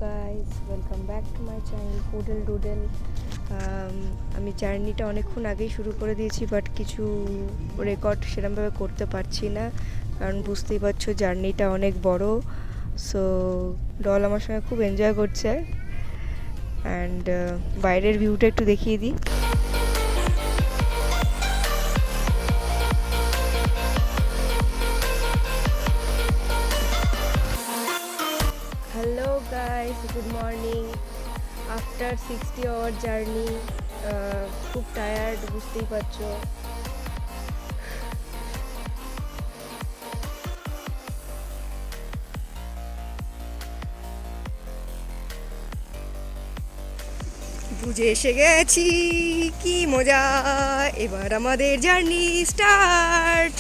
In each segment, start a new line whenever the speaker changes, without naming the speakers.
Guys, welcome back to my channel Foodle Doodle. আমি জার্নিটা অনেকক্ষণ আগেই শুরু করে দিয়েছি, বাট কিছু রেকর্ড সেরকমভাবে করতে পারছি না, কারণ বুঝতেই পারছো জার্নিটা অনেক বড়। সো ডল আমার সঙ্গে খুব এনজয় করছে। অ্যান্ড বাইরের ভিউটা একটু দেখিয়ে দিই। Hello guys, good morning. After 60 hour journey খুব টায়ার্ড, বুঝতেই পারছো। বুঝে এসে গেছি, কি মজা। এবার আমাদের জার্নি স্টার্ট।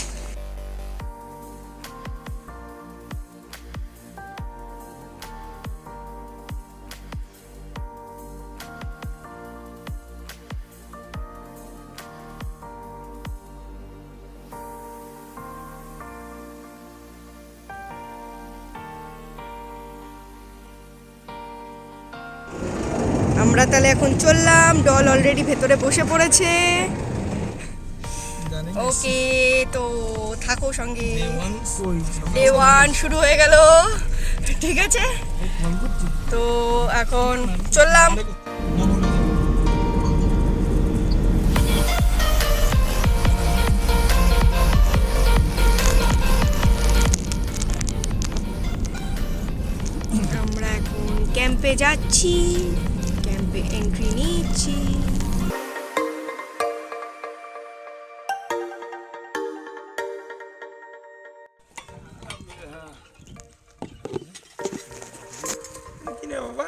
আমরা তাহলে এখন চললাম। ডল অলরেডি ভেতরে বসে পড়েছে। ওকে, তো থাকো সঙ্গে। ডে 1 শুরু হয়ে গেল, ঠিক আছে। তো এখন চললাম। আমরা এখন ক্যাম্পে যাচ্ছি, ক্যাম্পে এন্ট্রি নিচ্ছি।
বাবা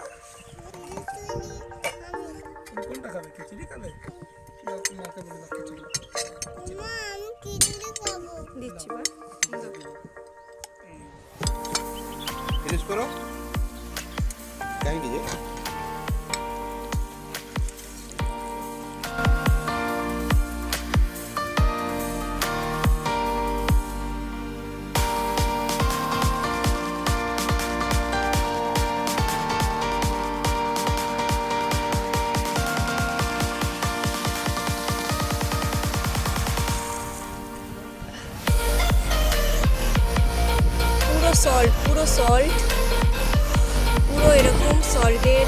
কোনটা খাবে? খিচুড়ি খাবে? মাকে বলে দাও খিচুড়ি।
দিচ্ছি বা
ফিনিশ করো। কাহিনী যে
পুরো সল্ট, পুরো এরকম সল্টের